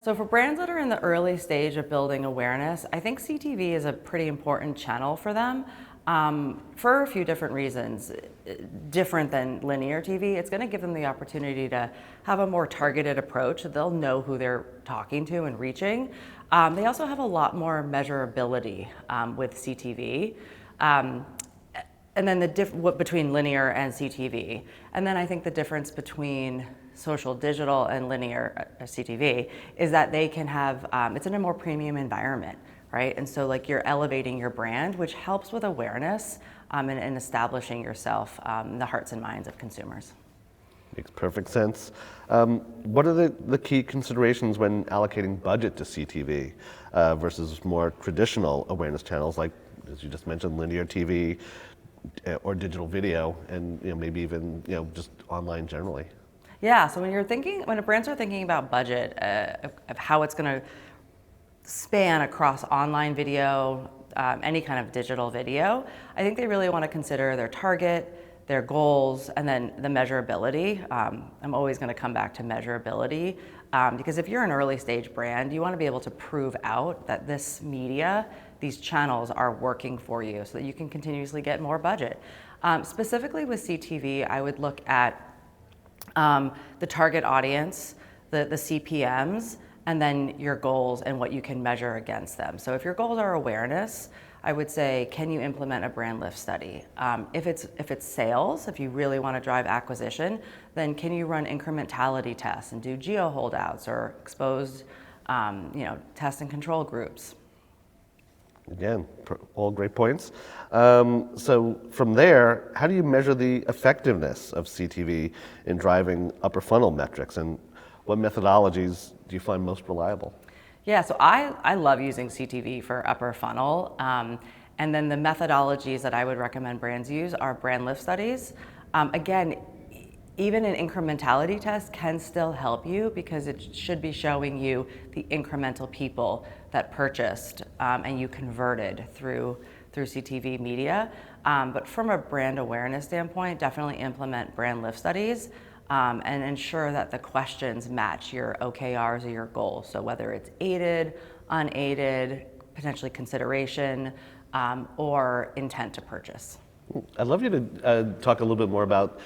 So for brands that are in the early stage of building awareness, I think CTV is a pretty important channel for them for a few different reasons. Different than linear TV, it's going to give them the opportunity to have a more targeted approach. They'll know who they're talking to and reaching. They also have a lot more measurability with CTV. And then between linear and CTV. And then I think the difference between social digital and linear CTV is that they can have, it's in a more premium environment, right? And so like you're elevating your brand, which helps with awareness and establishing yourself in the hearts and minds of consumers. Makes perfect sense. What are the key considerations when allocating budget to CTV versus more traditional awareness channels like, as you just mentioned, linear TV or digital video, and maybe even just online generally? Yeah, so when brands are thinking about budget of how it's going to span across online video, any kind of digital video, I think they really want to consider their target, their goals, and then the measurability. I'm always going to come back to measurability because if you're an early stage brand, you want to be able to prove out that this media, these channels are working for you so that you can continuously get more budget. Specifically with CTV, I would look at the target audience, the CPMs, and then your goals and what you can measure against them. So if your goals are awareness, I would say, can you implement a brand lift study? If it's sales, if you really want to drive acquisition, then can you run incrementality tests and do geo holdouts or exposed test and control groups? Again, all great points. So from there, how do you measure the effectiveness of CTV in driving upper funnel metrics, and what methodologies do you find most reliable? Yeah, so I love using CTV for upper funnel. And then the methodologies that I would recommend brands use are brand lift studies. Again, even an incrementality test can still help you because it should be showing you the incremental people that purchased and you converted through CTV media. But from a brand awareness standpoint, definitely implement brand lift studies and ensure that the questions match your OKRs or your goals. So whether it's aided, unaided, potentially consideration, or intent to purchase. I'd love you to talk a little bit more about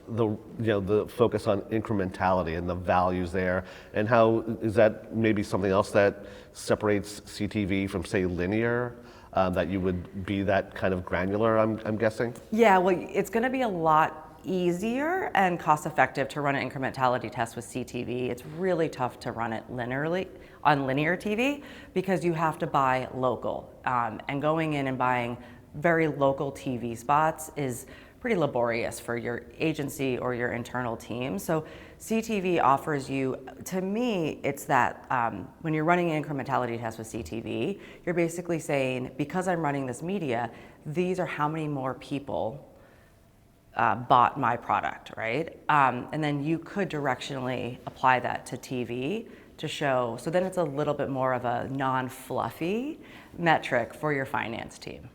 the focus on incrementality and the values there, and how is that maybe something else that separates CTV from, say, linear, that you would be that kind of granular, I'm guessing? Yeah, well, it's going to be a lot easier and cost effective to run an incrementality test with CTV. It's really tough to run it linearly on linear TV because you have to buy local, and going in and buying very local TV spots is pretty laborious for your agency or your internal team. So CTV offers you, to me, it's that when you're running an incrementality test with CTV, you're basically saying, because I'm running this media, these are how many more people bought my product, right? And then you could directionally apply that to TV to show, so then it's a little bit more of a non-fluffy metric for your finance team.